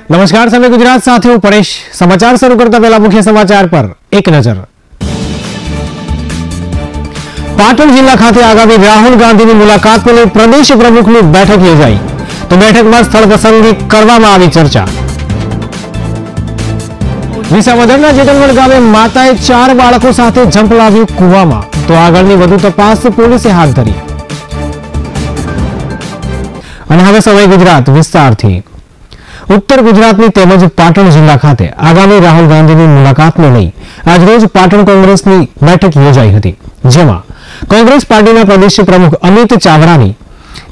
नमस्कार, समय गुजरात साथ हूं परेश। समाचार शुरू करता पहला मुख्य समाचार पर एक नजर। पाटण जिला खाते आगामी राहुल गांधी की मुलाकात को लई प्रदेश प्रमुखनी बैठक योजाई, तो बैठक में स्थल पसंदगी करवामां आवी चर्चा। विसावदરના જેતલવડ ગામે માતાએ 4 બાળકો સાથે ઝંપલાવ્યું કૂવામાં, તો આગળની વધુ તપાસ પોલીસે હાથ ધરી। અને હવે સમય ગુજરાત વિસ્તારથી। उत्तर गुजरातनी तेमज पाटण जिला खाते आगामी राहुल गांधीनी मुलाकातने लई આજરોજ पाटण कोंग्रेसनी बैठक योजाई हती, जेमां कोंग्रेस पार्टीना प्रदेश प्रमुख अमित चावड़ानी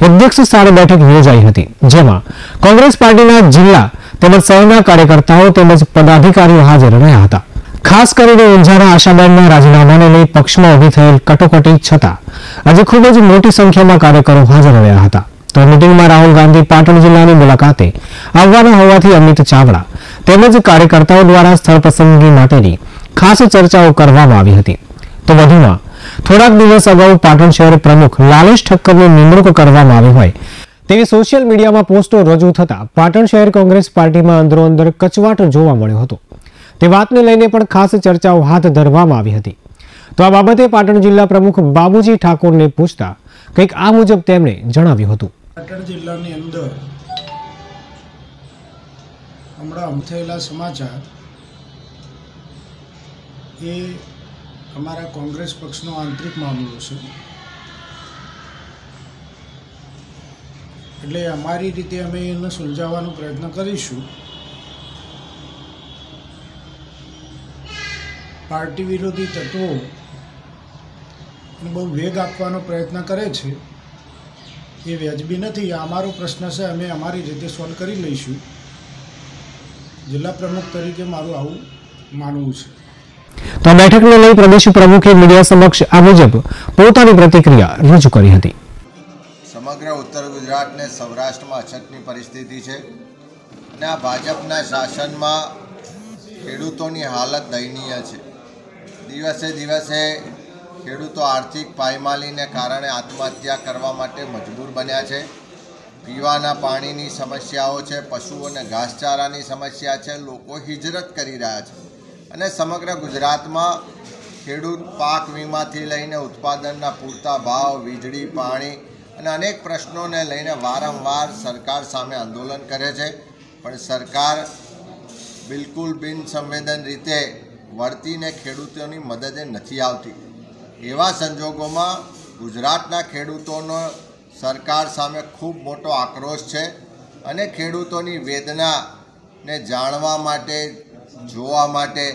अध्यक्ष स्थाने बैठक योजाई हती, जेमां कोंग्रेस पार्टीना जिला तेमज शहરના કાર્યકર્તાઓ તેમજ પદાધિકારીઓ હાજર રહ્યા હતા। ખાસ કરીને ઊંઝાના આશાબેનના રાજીનામાને લઈ પક્ષમાં ઊભી થયેલ કટોકટી છતાં આજે ખૂબ જ મોટી સંખ્યામાં કાર્યકરો હાજર રહ્યા હતા। તો મીટિંગમાં રાહુલ ગાંધી પાટણ જિલ્લાની મુલાકાતે આવવાના હોવાથી અમિત ચાવડા તેમજ કાર્યકર્તાઓ દ્વારા સ્થળ પસંદગી માટેની ખાસ ચર્ચાઓ કરવામાં આવી હતી। તો વધુમાં થોડાક દિવસ અગાઉ પાટણ શહેર પ્રમુખ લાલેશ ઠક્કરની નિમણૂક કરવામાં આવી હોય તેવી સોશિયલ મીડિયામાં પોસ્ટો રજૂ થતા પાટણ શહેર કોંગ્રેસ પાર્ટીમાં અંદરોઅંદર કચવાટ જોવા મળ્યો હતો। તે વાતને લઈને પણ ખાસ ચર્ચાઓ હાથ ધરવામાં આવી હતી। તો આ બાબતે પાટણ જિલ્લા પ્રમુખ બાબુજી ઠાકોરને પૂછતા કંઈક આ મુજબ તેમણે જણાવ્યું હતું। પાટણ જિલ્લાની અંદર હમણાં થયેલા સમાચાર એ અમારા કોંગ્રેસ પક્ષનો આંતરિક મામલો છે, એટલે અમારી રીતે અમે એને સુલઝાવવાનો પ્રયત્ન કરીશું। પાર્ટી વિરોધી તત્વો બહુ વેગ આપવાનો પ્રયત્ન કરે છે, એ વ્યાજબી નથી। અમારો પ્રશ્ન છે, અમે અમારી રીતે સોલ્વ કરી લઈશું। જિલ્લા પ્રમુખ તરીકે મારું આવું માનવું છે। તો બેઠકને લઈ પ્રદેશ પ્રમુખે મીડિયા સમક્ષ આ મુજબ પોતાની પ્રતિક્રિયા રજૂ કરી હતી। સમગ્ર ઉત્તર ગુજરાતને સૌરાષ્ટ્રમાં અછતની પરિસ્થિતિ છે અને આ ભાજપના શાસનમાં ખેડૂતોની હાલત દયનીય છે। દિવસે દિવસે ખેડૂતો આર્થિક પાયમાલીને કારણે આત્મહત્યા કરવા માટે મજબૂર બન્યા છે। પીવાના પાણીની સમસ્યાઓ છે, પશુઓને ઘાસચારાની સમસ્યા છે, લોકો હિજરત કરી રહ્યા છે અને સમગ્ર ગુજરાતમાં ખેડૂત પાક વીમાથી લઈને ઉત્પાદનના પૂરતા ભાવ, વીજળી, પાણી અને અનેક પ્રશ્નોને લઈને વારંવાર સરકાર સામે આંદોલન કરે છે, પણ સરકાર બિલકુલ બિનસંવેદન રીતે વર્તીને ખેડૂતોની મદદે નથી આવતી। એવા સંજોગોમાં ગુજરાતના ખેડૂતોનો સરકાર સામે ખૂબ મોટો આક્રોશ છે અને ખેડૂતોની વેદનાને જાણવા માટે, જોવા માટે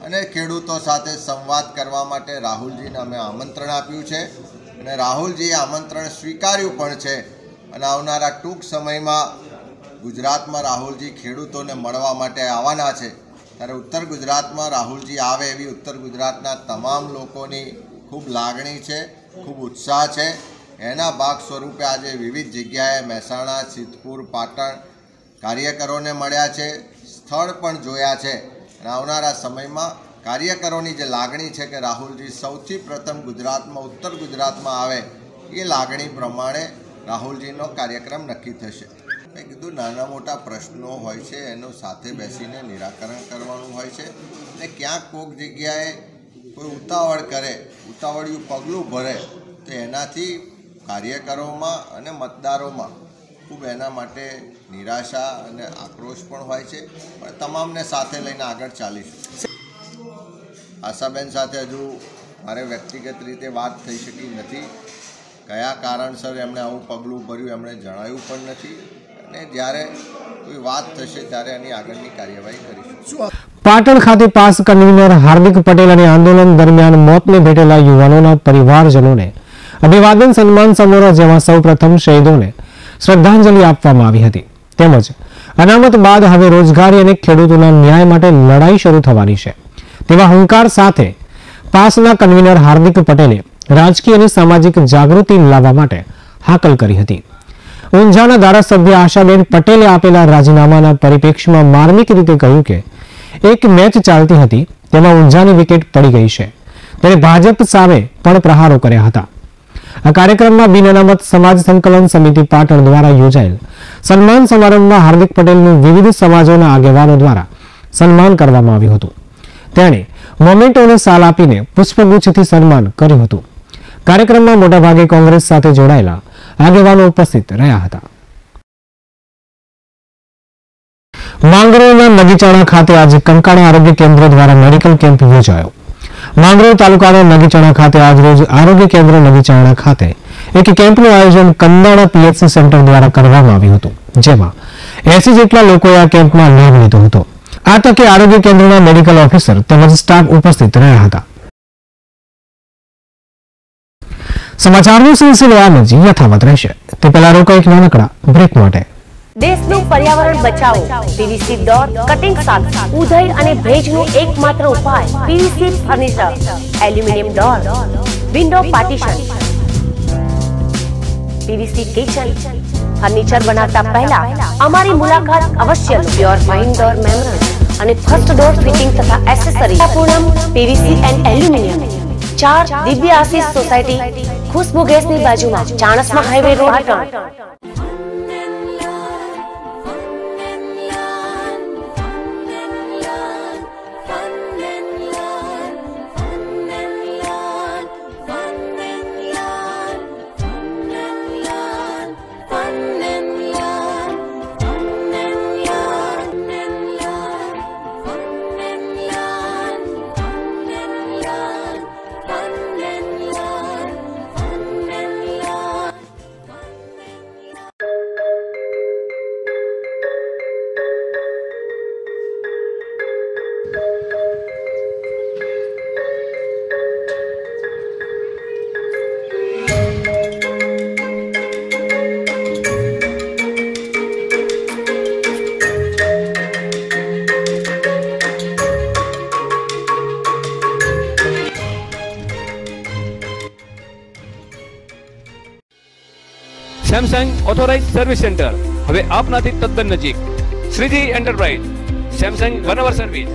અને ખેડૂતો સાથે સંવાદ કરવા માટે રાહુલજીને અમે આમંત્રણ આપ્યું છે અને રાહુલજીએ આમંત્રણ સ્વીકાર્યું પણ છે અને આવનારા ટૂંક સમયમાં ગુજરાતમાં રાહુલજી ખેડૂતોને મળવા માટે આવવાના છે। ત્યારે ઉત્તર ગુજરાતમાં રાહુલજી આવે એવી ઉત્તર ગુજરાતના તમામ લોકોની ખૂબ લાગણી છે, ખૂબ ઉત્સાહ છે। એના ભાગ સ્વરૂપે આજે વિવિધ જગ્યાએ મહેસાણા, સિદ્ધપુર, પાટણ કાર્યકરોને મળ્યા છે, સ્થળ પણ જોયા છે અને આવનારા સમયમાં કાર્યકરોની જે લાગણી છે કે રાહુલજી સૌથી પ્રથમ ગુજરાતમાં, ઉત્તર ગુજરાતમાં આવે, એ લાગણી પ્રમાણે રાહુલજીનો કાર્યક્રમ નક્કી થશે। મેં કીધું નાના મોટા પ્રશ્નો હોય છે એનું સાથે બેસીને નિરાકરણ કરવાનું હોય છે અને ક્યાંક કોઈક જગ્યાએ કોઈ ઉતાવળ કરે, ઉતાવળિયું પગલું ભરે તો એનાથી કાર્યકરોમાં અને મતદારોમાં ખૂબ એના માટે નિરાશા અને આક્રોશ પણ હોય છે, પણ તમામને સાથે લઈને આગળ ચાલીશું। આશાબેન સાથે હજુ મારે વ્યક્તિગત રીતે વાત થઈ શકી નથી, કયા કારણસર એમણે આવું પગલું ભર્યું એમણે જણાવ્યું પણ નથી અને જ્યારે કોઈ વાત થશે ત્યારે એની આગળની કાર્યવાહી કરીશું। પાટણ ખાતે પાસ કન્વીનર હાર્દિક પટેલ અને આંદોલન દરમિયાન મોતને ભેટેલા યુવાનોના પરિવારજનોને અભિવાદન સન્માન સમારોહ જેમાં સૌપ્રથમ શહીદોને શ્રદ્ધાંજલિ આપવામાં આવી હતી। તેમજ અનામત બાદ હવે રોજગારી અને ખેડૂતોના ન્યાય માટે લડાઈ શરૂ થવાની છે તેવા હુંકાર સાથે પાસના કન્વીનર હાર્દિક પટેલે રાજકીય અને સામાજિક જાગૃતિ લાવવા માટે હાકલ કરી હતી। ઊંઝાના ધારાસભ્ય આશાબેન પટેલે આપેલા રાજીનામાના પરિપ્રેક્ષમાં માર્મિક રીતે કહ્યું કે એક મેચ ચાલતી હતી તેમાં ઊંઝાની વિકેટ પડી ગઈ છે, ત્યારે ભાજપ સામે પણ પ્રહારો કર્યા હતા। આ કાર્યક્રમમાં બિન અનામત સમાજ સંકલન સમિતિ પાટણ દ્વારા યોજાયેલ સન્માન સમારંભમાં હાર્દિક પટેલનું વિવિધ સમાજોના આગેવાનો દ્વારા સન્માન કરવામાં આવ્યું હતું. તેણે મોમેન્ટોને સાલ આપીને પુષ્પગુચ્છથી સન્માન કર્યું હતું. કાર્યક્રમમાં મોટાભાગે કોંગ્રેસ સાથે જોડાયેલા આગેવાનો ઉપસ્થિત રહ્યા હતા. માંગરોળના નગીચાણા ખાતે આજે કંકાણા આરોગ્ય કેન્દ્ર દ્વારા મેડિકલ કેમ્પ યોજાયો. માંગરોળ તાલુકાના નગીચાણા ખાતે આજરોજ આરોગ્ય કેન્દ્ર નગીચાણા ખાતે એક કેમ્પનું આયોજન કંદાણા પીએચસી સેન્ટર દ્વારા કરવામાં આવ્યું હતું, જેમાં 80 જેટલા લોકોએ આ કેમ્પમાં લાભ લીધો હતો. આ તકે આરોગ્ય કેન્દ્રના મેડિકલ ઓફિસર તેમજ સ્ટાફ ઉપસ્થિત રહ્યા હતા. સમાચારનો સિલસિલો આમ જ યથાવત રહેશે. તે પહેલા રોકાઈ એક નાનકડા બ્રેક માટે. દેશનું પર્યાવરણ બચાવો પીવીસી ડોર કટિંગ સાથે ઉધઈ અને ભેજનું એકમાત્ર ઉપાય PVC furniture, aluminium door, window partition, PVC kitchen furniture બનાવતા પહેલા અમારી મુલાકાત અવશ્ય લો. પ્યોર ફાઇન ડોર મેમ્બ્રેન અને ફર્સ્ટ ડોર ફિટિંગ તથા accessory Poonam PVC and aluminium 4 દિવ્ય આશીષ સોસાયટી, ખુશ્બુ ગેસની બાજુમાં, Chanasma highway road, Patan. Samsung authorise service centre હવે આપનાથી તદ્દન નજીક. શ્રીજી એન્ટરપ્રાઇઝ સેમસંગ 1 અવર સર્વિસ,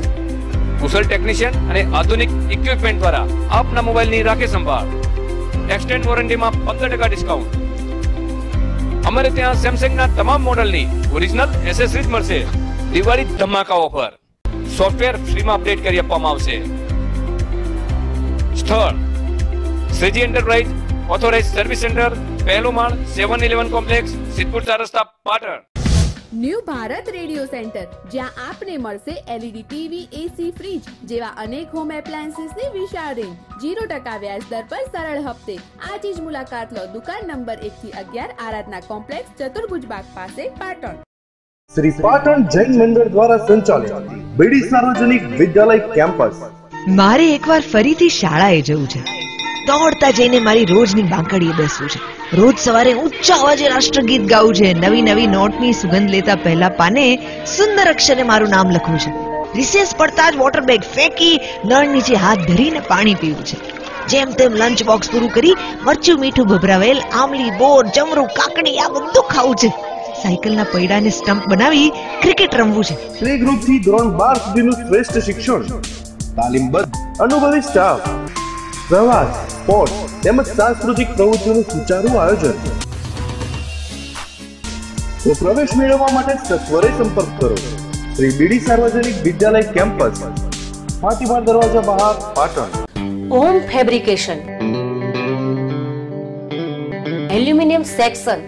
કુશળ ટેકનિશિયન અને આધુનિક ઇક્વિપમેન્ટ દ્વારા આપના મોબાઈલની રાખે સંભાળ. Extend વોરંટીમાં 15% discount. અમારે ત્યાં સેમસંગના તમામ મોડલની ઓરિજિનલ એસેસરીઝ મળશે. દિવાળી ધમાકા ઓફર, સોફ્ટવેર ફ્રીમાં અપડેટ કરી આપવામાં આવશે. સ્થળ Shriji enterprise authorise service centre, પહેલો માળ, 7-11 કોમ્પ્લેક્સ, સિદ્ધપુર 4 રસ્તા, Patan. New Bharat radio centre, જ્યાં આપને મળશે એલઈડી ટીવી, એસી, ફ્રીજ જેવા અનેક હોમ એપ્લાયન્સીસની વિશાળ રેન્જ, 0% વ્યાજ દર પર સરળ હપ્તે. આજે જ મુલાકાત લો. દુકાન નંબર 1 થી 11, આરાધના કોમ્પ્લેક્સ, ચતુર્ભુજ બાગ પાસે, પાટણ. શ્રી પાટણ જૈન મંડળ દ્વારા સંચાલિત બીડી સાર્વજનિક વિદ્યાલય કેમ્પસ. મારે એકવાર ફરીથી શાળાએ જવું છે. દોડતા જઈને મારી રોજની બાંકડીએ બેસવું છે. રોજ સવારે ઊંચા અવાજે રાષ્ટ્રગીત ગાવું છે. નવી નવી નોટની સુગંધ લેતા પહેલા પાને સુંદર અક્ષરે મારું નામ લખવું છે. રિસેસ પડતા જ વોટર બેગ ફેંકી નળ નીચે હાથ ધરીને પાણી પીવું છે. જેમ તેમ લંચ બોક્સ પૂરું કરી મરચું મીઠું ભભરાવેલ આમલી, બોર, જમરૂ, કાકડી આ બધું ખાવું છે. સાયકલના પૈડાને સ્ટમ્પ બનાવી ક્રિકેટ રમવું છે. પ્લે ગ્રુપ થી ધોરણ 12 સુધીનું શ્રેષ્ઠ શિક્ષણ, તાલીમબદ્ધ અનુભવી સ્ટાફ, પ્રવાસ, સ્પોર્ટ્સ તેમજ સાંસ્કૃતિક પ્રવૃત્તિઓનું સુચારું આયોજન. તો પ્રવેશ મેળવવા માટે સત્વરે સંપર્ક કરો. શ્રી બીડી સાર્વજનિક વિદ્યાલય કેમ્પસ, ફાટીમાર દરવાજા બહાર, Patan. Home fabrication, aluminium section,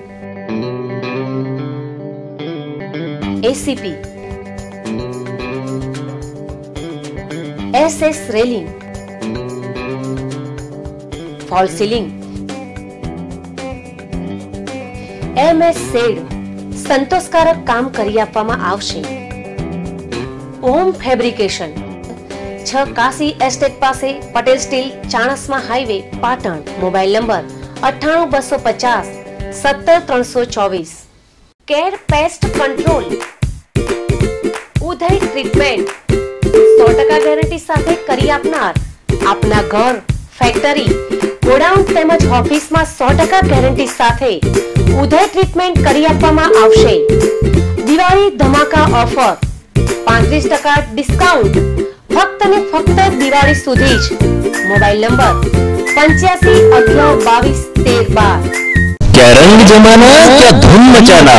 ACP, SS railing, fall ceiling, MS shed સંતોષકારક કામ કરી આપવામાં આવશે. હોમ ફેબ્રિકેશન 6 કાશી એસ્ટેટ પાસે, Patel steel, Chanasma highway, Patan. Mobile number 98250 17324. Care pest control, ઉધઈ ટ્રીટમેન્ટ 100% ગેરંટી સાથે કરી આપનાર. આપના ઘર, ફેક્ટરી, ગોડાઉન તેમજ ઓફિસમાં 100% ગેરંટી સાથે ઉધઈ ટ્રીટમેન્ટ કરી આપવામાં આવશે. દિવાળી ધમાકા ઓફર, 35% ડિસ્કાઉન્ટ ફક્ત ને ફક્ત દિવાળી સુધી જ. Mobile number 85 11 22 13 12. क्या रंग जमाना, क्या धूम मचाना,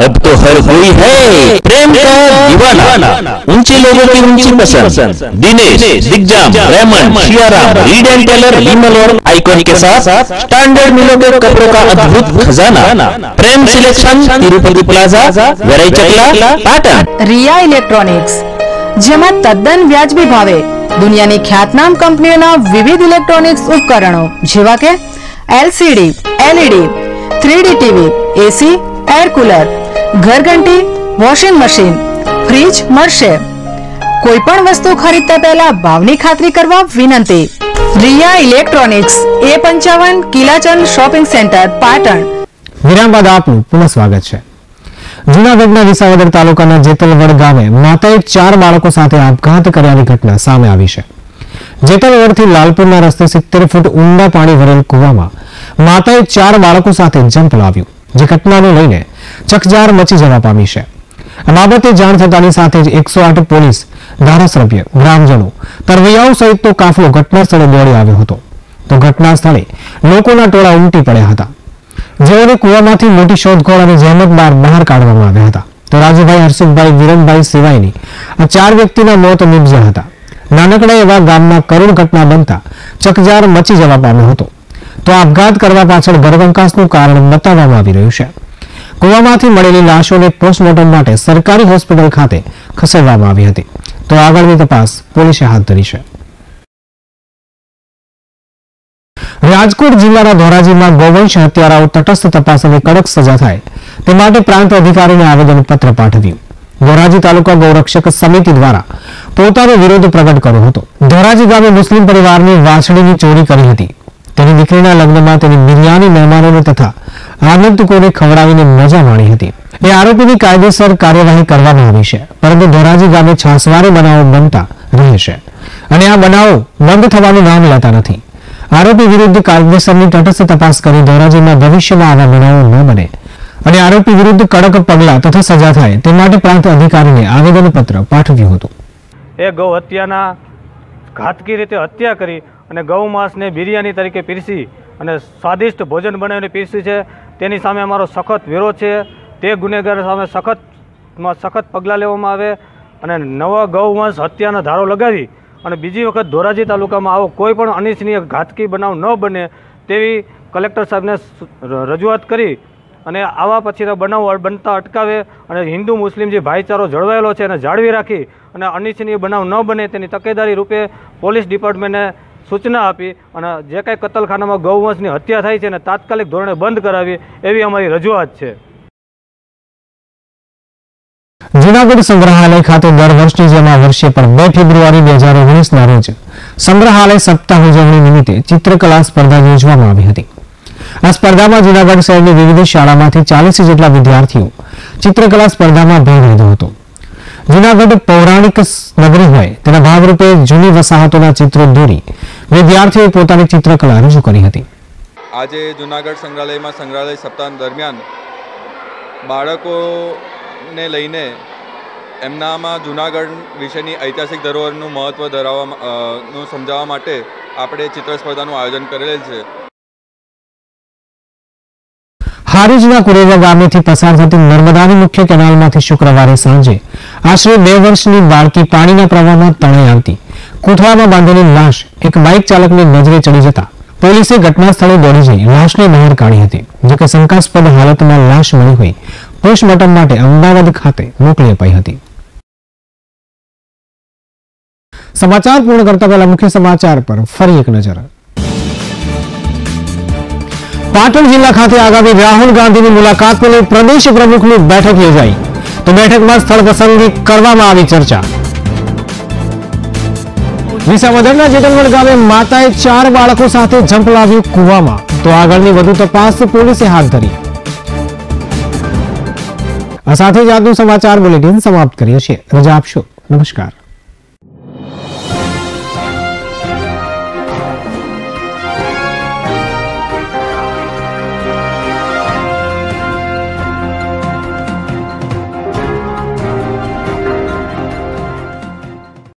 अब तो हर कोई है प्रेम का दीवाना। ऊंचे लोगों की ऊंची पसंद, Dinesh, Digjam, Raymond, Siyaram, Reid and Taylor, Vimal और आइकॉन के साथ स्टैंडर्ड मिलों के कपड़ों का अद्भुत खजाना। प्रेम सिलेक्शन, तिरुपति प्लाजा, वेराई चकला, पाटन। रिया इलेक्ट्रॉनिक्स, જેમાં તદ્દન વ્યાજબી ભાવે દુનિયાની ખ્યાતનામ કંપનીઓના વિવિધ ઇલેક્ટ્રોનિક્સ ઉપકરણો જેવા કે LCD, LED, 3D TV, AC, air cooler, ઘરઘંટી, વોશિંગ મશીન, ફ્રીજ મળશે। કોઈ પણ વસ્તુ ખરીદતા પહેલા ભાવની ખાતરી કરવા વિનંતી। Riya electronics, A55 Kilachand shopping centre, Patan. વિરામ બાદ આપનું પુનઃ સ્વાગત છે। જૂનાગઢના વિસાવદર તાલુકાના જેતલવડ ગામે માતાએ 4 બાળકો સાથે આપઘાત કર્યાની ઘટના સામે આવી છે। જેતલવડથી લાલપુરના રસ્તે 70 ફૂટ ઊંડા પાણી ભરેલ કૂવામાં માતાએ 4 બાળકો સાથે જંપ લાવ્યું, જે ઘટનાને લઈને ચકચાર મચી જવા પામી છે। આ બાબતે જાણ થતાની સાથે જ 108 પોલીસ, ધારાસભ્ય, ગ્રામજનો, તરવૈયાઓ સહિતનો કાફલો ઘટના સ્થળે દોડી આવ્યો હતો, તો ઘટના સ્થળે લોકોના ટોળા ઉમટી પડ્યા હતા, જેઓને કૂવામાંથી મોટી શોધખોળ અને જહેમત બહાર કાઢવામાં આવ્યા હતા। તો રાજુભાઈ, હર્ષિતભાઈ, વિરમભાઈ સિવાયની આ 4 વ્યક્તિના મોત નીપજ્યા હતા। નાનકડા એવા ગામમાં કરુણ ઘટના બનતા ચકચાર મચી જવા પામ્યો હતો। તો આપઘાત કરવા પાછળ ગર્ભંકાસનું કારણ બતાવવામાં આવી રહ્યું છે। કૂવામાંથી મળેલી લાશોને પોસ્ટમોર્ટમ માટે સરકારી હોસ્પિટલ ખાતે ખસેડવામાં આવી હતી, તો આગળની તપાસ પોલીસે હાથ ધરી છે। રાજકોટ જિલ્લાના ધોરાજીમાં ગૌવંશ હત્યારાઓ તટસ્થ તપાસ અને કડક સજા થાય તે માટે પ્રાંત અધિકારીને આવેદનપત્ર પાઠવ્યું। ધોરાજી તાલુકા ગૌરક્ષક સમિતિ દ્વારા પોતાનો વિરોધ પ્રગટ કર્યો હતો। ધોરાજી ગામે મુસ્લિમ પરિવારની વાછડીની ચોરી કરી હતી। તેની દીકરીના લગ્નમાં તેની બિરયાની મહેમાનોને તથા આગંતુકોને ખવડાવીને મજા માણી હતી। એ આરોપીની કાયદેસર કાર્યવાહી કરવામાં આવી છે, પરંતુ ધોરાજી ગામે છાસવારે બનાવો બનતા રહે છે અને આ બનાવો બંધ થવાનું નામ લેતા નથી। આરોપી વિરુદ્ધ કાયદેસરની તટસ્થ તપાસ કરી ધોરાજીમાં ભવિષ્યમાં આવા બનાવો ન બને અને આરોપી વિરુદ્ધ કડક પગલાં તથા સજા થાય તે માટે પ્રાંત અધિકારીને આવેદનપત્ર પાઠવ્યું હતું। એ ગૌ હત્યાના ઘાતકી રીતે હત્યા કરી અને ગૌ માંસને બિરયાની તરીકે પીરસી અને સ્વાદિષ્ટ ભોજન બનાવીને પીરસી છે, તેની સામે અમારો સખત વિરોધ છે। તે ગુનેગાર સામે સખત પગલાં લેવામાં આવે અને નવા ગૌ માંસ હત્યાના ધારો લગાવી અને બીજી વખત ધોરાજી તાલુકામાં આવો કોઈ પણ અનિચ્છનીય ઘાતકી બનાવ ન બને તેવી કલેક્ટર સાહેબને રજૂઆત કરી અને આવા પછીના બનાવો બનતા અટકાવે અને હિન્દુ મુસ્લિમ જે ભાઈચારો જળવાયેલો છે એને જાળવી રાખી અને અનિચ્છનીય બનાવ ન બને તેની તકેદારી રૂપે પોલીસ ડિપાર્ટમેન્ટને સૂચના આપી અને જે કાંઈ કતલખાનામાં ગૌવંશની હત્યા થાય છે એને તાત્કાલિક ધોરણે બંધ કરાવી એવી અમારી રજૂઆત છે। જૂનાગઢ સંગ્રહાલય ખાતે દર વર્ષની જેમ આ વર્ષે પણ 2 ફેબ્રુઆરી 2019ના રોજ સંગ્રહાલય સપ્તાહ ઉજવણી નિમિત્તે ચિત્રકલા સ્પર્ધા યોજવામાં આવી હતી। આ સ્પર્ધામાં જૂનાગઢ શહેરની વિવિધ શાળામાંથી 40 જેટલા વિદ્યાર્થીઓ ચિત્રકલા સ્પર્ધામાં ભાગ લીધો હતો। જૂનાગઢ પૌરાણિક નગરી હોય તેના ભાગરૂપે જૂની વસાહતોના ચિત્રો દોરી વિદ્યાર્થીઓએ પોતાની ચિત્રકલા રજૂ કરી હતી। આજે જૂનાગઢ સંગ્રહાલયમાં સંગ્રહાલય સપ્તાહ દરમિયાન બાળકોને લઈને એમનામાં જૂનાગઢ વિશેની ઐતિહાસિક ધરોહરનું મહત્ત્વ નું સમજાવવા માટે આપણે ચિત્ર સ્પર્ધાનું આયોજન કરેલ છે। હારીજના કુરેવા ગામેથી પસાર થતી નર્મદાની મુખ્ય કેનાલમાંથી શુક્રવારે સાંજે આશરે 2 વર્ષની બાળકી પાણીના પ્રવાહમાં તણાઈ આવતી કોથળામાં બાંધેલી લાશ એક બાઇક ચાલકની નજરે ચડી જતા પોલીસે ઘટના સ્થળે દોડી જઈ લાશને બહાર કાઢી હતી, જોકે શંકાસ્પદ હાલતમાં લાશ મળી હોય પોસ્ટમોર્ટમ માટે અમદાવાદ ખાતે મોકલી અપાઈ હતી। સમાચાર પૂર્ણ કરતા પહેલા મુખ્ય સમાચાર પર ફરી એક નજર। પાટણ જિલ્લા ખાતે આગામી રાહુલ ગાંધીની મુલાકાતને લઈ પ્રદેશ પ્રમુખની બેઠક યોજાઈ, તો બેઠકમાં સ્થળ પસંદગી કરવામાં આવી ચર્ચા। વિસાવદરના જેતલવડ ગામે માતાએ 4 બાળકો સાથે જંપ લાવ્યું કૂવામાં, તો આગળની વધુ તપાસ પોલીસે હાથ ધરી। આ સાથે જ આજનું સમાચાર બુલેટિન સમાપ્ત કરીએ છીએ। રજા આપશો। નમસ્કાર।